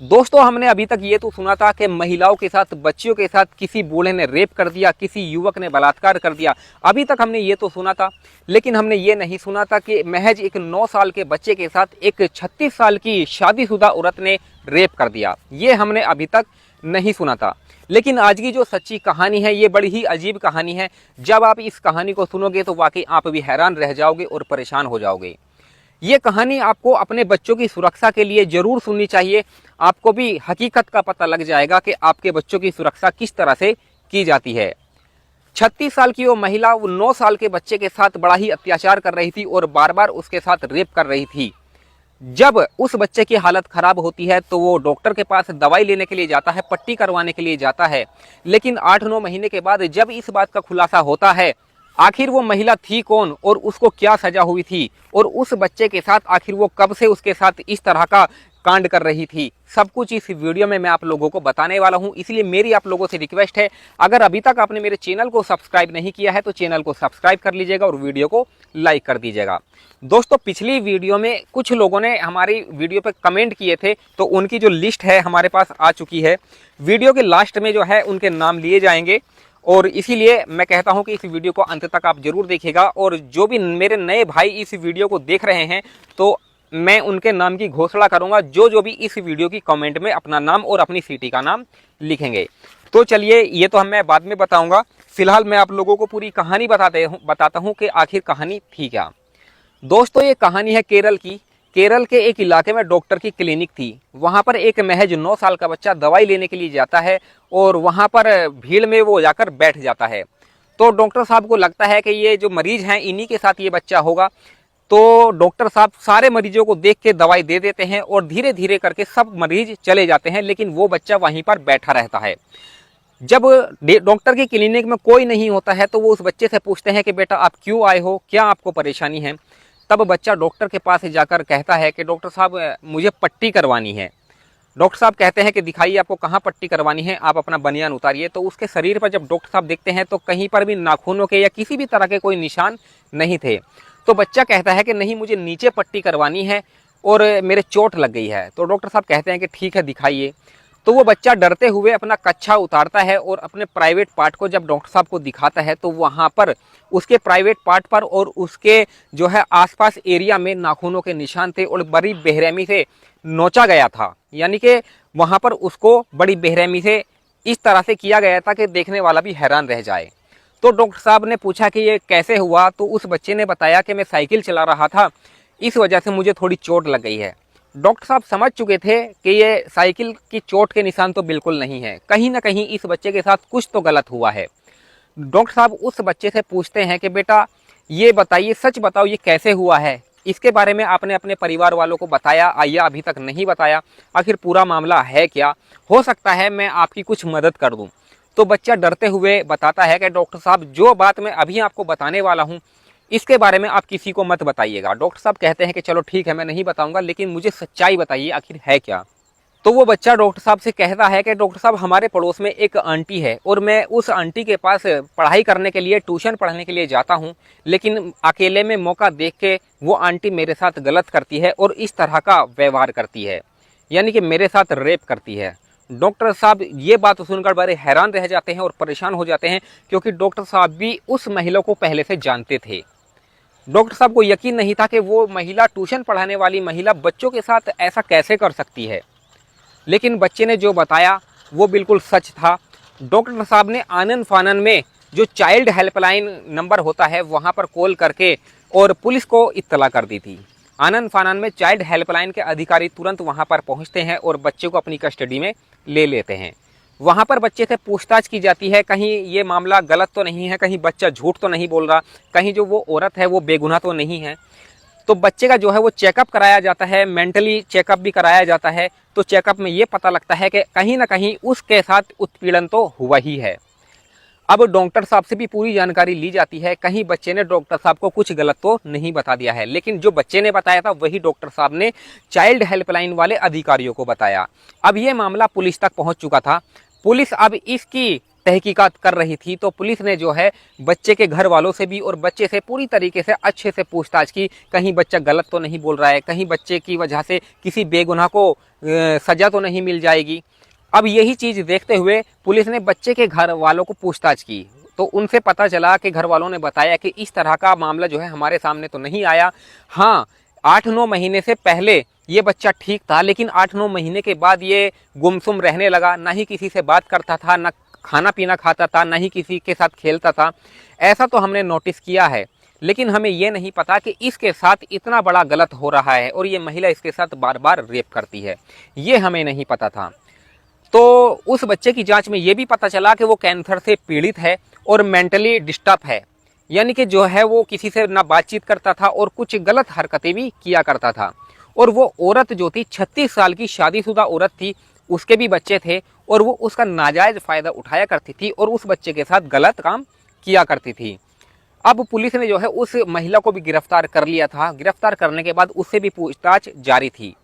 दोस्तों, हमने अभी तक ये तो सुना था कि महिलाओं के साथ, बच्चियों के साथ किसी बूढ़े ने रेप कर दिया, किसी युवक ने बलात्कार कर दिया। अभी तक हमने ये तो सुना था, लेकिन हमने ये नहीं सुना था कि महज एक 9 साल के बच्चे के साथ एक 36 साल की शादीशुदा औरत ने रेप कर दिया। ये हमने अभी तक नहीं सुना था। लेकिन आज की जो सच्ची कहानी है, ये बड़ी ही अजीब कहानी है। जब आप इस कहानी को सुनोगे तो वाकई आप भी हैरान रह जाओगे और परेशान हो जाओगे। ये कहानी आपको अपने बच्चों की सुरक्षा के लिए जरूर सुननी चाहिए। आपको भी हकीकत का पता लग जाएगा कि आपके बच्चों की सुरक्षा किस तरह से की जाती है। 36 साल की वो महिला वो 9 साल के बच्चे के साथ बड़ा ही अत्याचार कर रही थी और बार बार उसके साथ रेप कर रही थी। जब उस बच्चे की हालत खराब होती है तो वो डॉक्टर के पास दवाई लेने के लिए जाता है, पट्टी करवाने के लिए जाता है। लेकिन 8-9 महीने के बाद जब इस बात का खुलासा होता है, आखिर वो महिला थी कौन और उसको क्या सजा हुई थी और उस बच्चे के साथ आखिर वो कब से उसके साथ इस तरह का कांड कर रही थी, सब कुछ इस वीडियो में मैं आप लोगों को बताने वाला हूं। इसलिए मेरी आप लोगों से रिक्वेस्ट है, अगर अभी तक आपने मेरे चैनल को सब्सक्राइब नहीं किया है तो चैनल को सब्सक्राइब कर लीजिएगा और वीडियो को लाइक कर दीजिएगा। दोस्तों, पिछली वीडियो में कुछ लोगों ने हमारी वीडियो पे कमेंट किए थे, तो उनकी जो लिस्ट है हमारे पास आ चुकी है। वीडियो के लास्ट में जो है उनके नाम लिए जाएंगे और इसीलिए मैं कहता हूं कि इस वीडियो को अंत तक आप जरूर देखिएगा। और जो भी मेरे नए भाई इस वीडियो को देख रहे हैं तो मैं उनके नाम की घोषणा करूंगा, जो भी इस वीडियो की कमेंट में अपना नाम और अपनी सिटी का नाम लिखेंगे। तो चलिए, ये तो मैं बाद में बताऊंगा। फिलहाल मैं आप लोगों को पूरी कहानी बताता हूं कि आखिर कहानी थी क्या। दोस्तों, ये कहानी है केरल की। केरल के एक इलाके में डॉक्टर की क्लिनिक थी। वहां पर एक महज 9 साल का बच्चा दवाई लेने के लिए जाता है और वहां पर भीड़ में वो जाकर बैठ जाता है। तो डॉक्टर साहब को लगता है कि ये जो मरीज हैं इन्हीं के साथ ये बच्चा होगा। तो डॉक्टर साहब सारे मरीजों को देख के दवाई दे देते हैं और धीरे धीरे करके सब मरीज चले जाते हैं, लेकिन वो बच्चा वहीं पर बैठा रहता है। जब डॉक्टर की क्लिनिक में कोई नहीं होता है तो वो उस बच्चे से पूछते हैं कि बेटा आप क्यों आए हो, क्या आपको परेशानी है। तब बच्चा डॉक्टर के पास जाकर कहता है कि डॉक्टर साहब मुझे पट्टी करवानी है। डॉक्टर साहब कहते हैं कि दिखाइए आपको कहाँ पट्टी करवानी है, आप अपना बनियान उतारिए। तो उसके शरीर पर जब डॉक्टर साहब देखते हैं तो कहीं पर भी नाखूनों के या किसी भी तरह के कोई निशान नहीं थे। तो बच्चा कहता है कि नहीं, मुझे नीचे पट्टी करवानी है और मेरे चोट लग गई है। तो डॉक्टर साहब कहते हैं कि ठीक है, दिखाइए। तो वो बच्चा डरते हुए अपना कच्छा उतारता है और अपने प्राइवेट पार्ट को जब डॉक्टर साहब को दिखाता है तो वहाँ पर उसके प्राइवेट पार्ट पर और उसके जो है आसपास एरिया में नाखूनों के निशान थे और बड़ी बेरहमी से नोचा गया था। यानी कि वहाँ पर उसको बड़ी बेरहमी से इस तरह से किया गया था कि देखने वाला भी हैरान रह जाए। तो डॉक्टर साहब ने पूछा कि ये कैसे हुआ। तो उस बच्चे ने बताया कि मैं साइकिल चला रहा था, इस वजह से मुझे थोड़ी चोट लग गई है। डॉक्टर साहब समझ चुके थे कि ये साइकिल की चोट के निशान तो बिल्कुल नहीं है, कहीं ना कहीं इस बच्चे के साथ कुछ तो गलत हुआ है। डॉक्टर साहब उस बच्चे से पूछते हैं कि बेटा ये बताइए, सच बताओ ये कैसे हुआ है, इसके बारे में आपने अपने परिवार वालों को बताया या अभी तक नहीं बताया, आखिर पूरा मामला है क्या, हो सकता है मैं आपकी कुछ मदद कर दूं। तो बच्चा डरते हुए बताता है कि डॉक्टर साहब जो बात मैं अभी आपको बताने वाला हूं इसके बारे में आप किसी को मत बताइएगा। डॉक्टर साहब कहते हैं कि चलो ठीक है, मैं नहीं बताऊंगा, लेकिन मुझे सच्चाई बताइए आखिर है क्या। तो वो बच्चा डॉक्टर साहब से कहता है कि डॉक्टर साहब हमारे पड़ोस में एक आंटी है और मैं उस आंटी के पास पढ़ाई करने के लिए, ट्यूशन पढ़ने के लिए जाता हूँ, लेकिन अकेले में मौका देख के वो आंटी मेरे साथ गलत करती है और इस तरह का व्यवहार करती है, यानी कि मेरे साथ रेप करती है। डॉक्टर साहब ये बात सुनकर बड़े हैरान रह जाते हैं और परेशान हो जाते हैं, क्योंकि डॉक्टर साहब भी उस महिला को पहले से जानते थे। डॉक्टर साहब को यकीन नहीं था कि वो महिला, ट्यूशन पढ़ाने वाली महिला, बच्चों के साथ ऐसा कैसे कर सकती है। लेकिन बच्चे ने जो बताया वो बिल्कुल सच था। डॉक्टर साहब ने आनन फानन में जो चाइल्ड हेल्पलाइन नंबर होता है वहाँ पर कॉल करके और पुलिस को इत्तला कर दी थी। आनन फानन में चाइल्ड हेल्पलाइन के अधिकारी तुरंत वहाँ पर पहुँचते हैं और बच्चे को अपनी कस्टडी में ले लेते हैं। वहाँ पर बच्चे से पूछताछ की जाती है, कहीं ये मामला गलत तो नहीं है, कहीं बच्चा झूठ तो नहीं बोल रहा, कहीं जो वो औरत है वो बेगुनाह तो नहीं है। तो बच्चे का जो है वो चेकअप कराया जाता है, मेंटली चेकअप भी कराया जाता है। तो चेकअप में ये पता लगता है कि कहीं ना कहीं उसके साथ उत्पीड़न तो हुआ ही है। अब डॉक्टर साहब से भी पूरी जानकारी ली जाती है, कहीं बच्चे ने डॉक्टर साहब को कुछ गलत तो नहीं बता दिया है। लेकिन जो बच्चे ने बताया था वही डॉक्टर साहब ने चाइल्ड हेल्पलाइन वाले अधिकारियों को बताया। अब ये मामला पुलिस तक पहुंच चुका था। पुलिस अब इसकी तहकीकात कर रही थी, तो पुलिस ने जो है बच्चे के घर वालों से भी और बच्चे से पूरी तरीके से अच्छे से पूछताछ की। कहीं बच्चा गलत तो नहीं बोल रहा है, कहीं बच्चे की वजह से किसी बेगुनाह को सजा तो नहीं मिल जाएगी। अब यही चीज़ देखते हुए पुलिस ने बच्चे के घर वालों को पूछताछ की, तो उनसे पता चला कि घर वालों ने बताया कि इस तरह का मामला जो है हमारे सामने तो नहीं आया। हाँ, 8-9 महीने से पहले ये बच्चा ठीक था, लेकिन 8-9 महीने के बाद ये गुमसुम रहने लगा, ना ही किसी से बात करता था, ना खाना पीना खाता था, ना ही किसी के साथ खेलता था। ऐसा तो हमने नोटिस किया है, लेकिन हमें ये नहीं पता कि इसके साथ इतना बड़ा गलत हो रहा है और ये महिला इसके साथ बार बार रेप करती है, ये हमें नहीं पता था। तो उस बच्चे की जांच में ये भी पता चला कि वो कैंसर से पीड़ित है और मेंटली डिस्टर्ब है, यानी कि जो है वो किसी से ना बातचीत करता था और कुछ गलत हरकतें भी किया करता था। और वो औरत जो थी 36 साल की शादीशुदा औरत थी, उसके भी बच्चे थे और वो उसका नाजायज़ फ़ायदा उठाया करती थी और उस बच्चे के साथ गलत काम किया करती थी। अब पुलिस ने जो है उस महिला को भी गिरफ्तार कर लिया था। गिरफ्तार करने के बाद उससे भी पूछताछ जारी थी।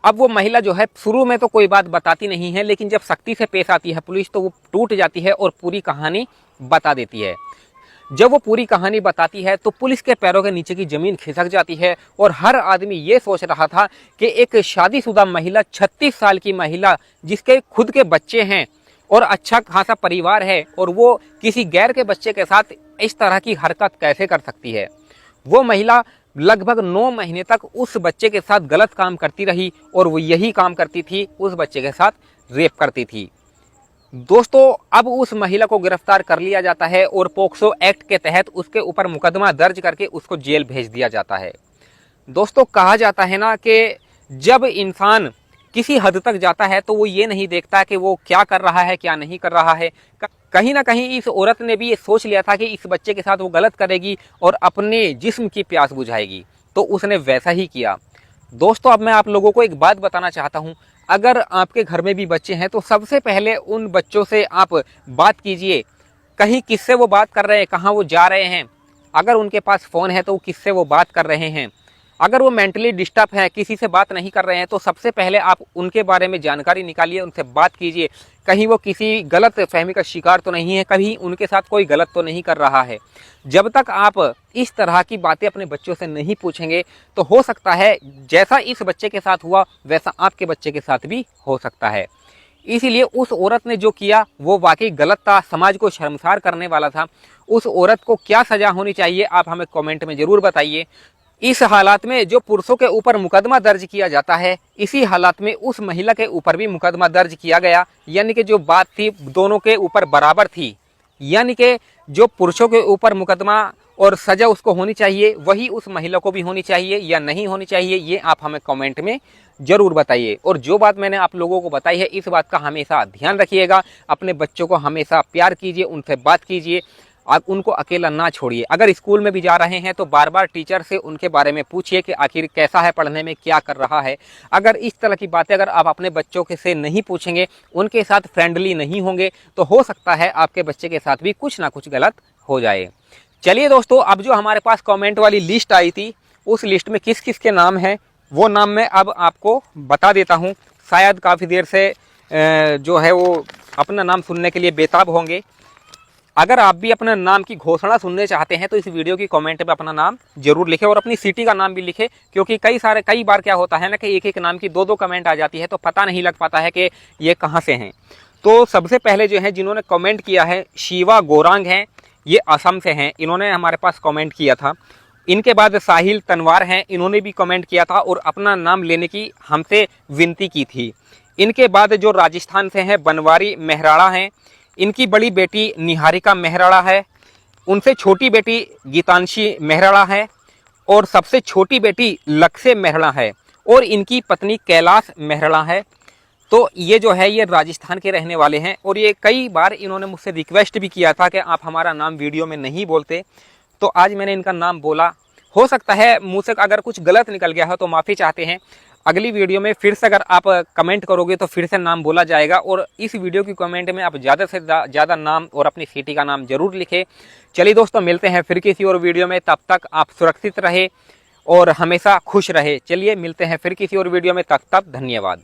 अब वो महिला जो है शुरू में तो कोई बात बताती नहीं है, लेकिन जब सख्ती से पेश आती है पुलिस तो वो टूट जाती है और पूरी कहानी बता देती है। जब वो पूरी कहानी बताती है तो पुलिस के पैरों के नीचे की ज़मीन खिसक जाती है और हर आदमी ये सोच रहा था कि एक शादीशुदा महिला, 36 साल की महिला जिसके खुद के बच्चे हैं और अच्छा खासा परिवार है, और वो किसी गैर के बच्चे के साथ इस तरह की हरकत कैसे कर सकती है। वो महिला लगभग 9 महीने तक उस बच्चे के साथ गलत काम करती रही और वो यही काम करती थी, उस बच्चे के साथ रेप करती थी। दोस्तों, अब उस महिला को गिरफ्तार कर लिया जाता है और पोक्सो एक्ट के तहत उसके ऊपर मुकदमा दर्ज करके उसको जेल भेज दिया जाता है। दोस्तों, कहा जाता है ना कि जब इंसान किसी हद तक जाता है तो वो ये नहीं देखता कि वो क्या कर रहा है क्या नहीं कर रहा है। कहीं ना कहीं इस औरत ने भी ये सोच लिया था कि इस बच्चे के साथ वो गलत करेगी और अपने जिस्म की प्यास बुझाएगी, तो उसने वैसा ही किया। दोस्तों, अब मैं आप लोगों को एक बात बताना चाहता हूँ। अगर आपके घर में भी बच्चे हैं तो सबसे पहले उन बच्चों से आप बात कीजिए, कहीं किससे वो बात कर रहे हैं, कहाँ वो जा रहे हैं। अगर उनके पास फ़ोन है तो किससे वो बात कर रहे हैं। अगर वो मेंटली डिस्टर्ब है, किसी से बात नहीं कर रहे हैं, तो सबसे पहले आप उनके बारे में जानकारी निकालिए, उनसे बात कीजिए, कहीं वो किसी गलत फहमी का शिकार तो नहीं है, कहीं उनके साथ कोई गलत तो नहीं कर रहा है। जब तक आप इस तरह की बातें अपने बच्चों से नहीं पूछेंगे तो हो सकता है जैसा इस बच्चे के साथ हुआ वैसा आपके बच्चे के साथ भी हो सकता है। इसीलिए उस औरत ने जो किया वो वाकई गलत था, समाज को शर्मसार करने वाला था। उस औरत को क्या सज़ा होनी चाहिए आप हमें कमेंट में ज़रूर बताइए। इस हालात में जो पुरुषों के ऊपर मुकदमा दर्ज किया जाता है, इसी हालात में उस महिला के ऊपर भी मुकदमा दर्ज किया गया, यानी कि जो बात थी दोनों के ऊपर बराबर थी। यानी कि जो पुरुषों के ऊपर मुकदमा और सज़ा उसको होनी चाहिए, वही उस महिला को भी होनी चाहिए या नहीं होनी चाहिए, ये आप हमें कमेंट में ज़रूर बताइए। और जो बात मैंने आप लोगों को बताई है, इस बात का हमेशा ध्यान रखिएगा। अपने बच्चों को हमेशा प्यार कीजिए, उनसे बात कीजिए, आप उनको अकेला ना छोड़िए। अगर स्कूल में भी जा रहे हैं तो बार बार टीचर से उनके बारे में पूछिए कि आखिर कैसा है पढ़ने में, क्या कर रहा है। अगर इस तरह की बातें अगर आप अपने बच्चों के से नहीं पूछेंगे, उनके साथ फ्रेंडली नहीं होंगे, तो हो सकता है आपके बच्चे के साथ भी कुछ ना कुछ गलत हो जाए। चलिए दोस्तों, अब जो हमारे पास कमेंट वाली लिस्ट आई थी, उस लिस्ट में किस किस के नाम हैं वो नाम मैं अब आपको बता देता हूँ। शायद काफ़ी देर से जो है वो अपना नाम सुनने के लिए बेताब होंगे। अगर आप भी अपने नाम की घोषणा सुनने चाहते हैं तो इस वीडियो की कमेंट में अपना नाम जरूर लिखें और अपनी सिटी का नाम भी लिखें, क्योंकि कई बार क्या होता है ना कि एक एक नाम की दो कमेंट आ जाती है, तो पता नहीं लग पाता है कि ये कहाँ से हैं। तो सबसे पहले जो है जिन्होंने कमेंट किया है, शिवा गोरांग हैं, ये असम से हैं, इन्होंने हमारे पास कमेंट किया था। इनके बाद साहिल तनवार हैं, इन्होंने भी कमेंट किया था और अपना नाम लेने की हमसे विनती की थी। इनके बाद जो राजस्थान से हैं, बनवारी मेहराड़ा हैं, इनकी बड़ी बेटी निहारिका मेहराड़ा है, उनसे छोटी बेटी गीतांशी मेहराड़ा है और सबसे छोटी बेटी लक्ष्य मेहराड़ा है और इनकी पत्नी कैलाश मेहराड़ा है। तो ये जो है ये राजस्थान के रहने वाले हैं और ये कई बार इन्होंने मुझसे रिक्वेस्ट भी किया था कि आप हमारा नाम वीडियो में नहीं बोलते, तो आज मैंने इनका नाम बोला। हो सकता है मुझ से अगर कुछ गलत निकल गया हो तो माफ़ी चाहते हैं। अगली वीडियो में फिर से अगर आप कमेंट करोगे तो फिर से नाम बोला जाएगा और इस वीडियो की कमेंट में आप ज़्यादा से ज़्यादा नाम और अपनी सिटी का नाम जरूर लिखें। चलिए दोस्तों, मिलते हैं फिर किसी और वीडियो में, तब तक आप सुरक्षित रहे और हमेशा खुश रहे। चलिए मिलते हैं फिर किसी और वीडियो में, तब तक धन्यवाद।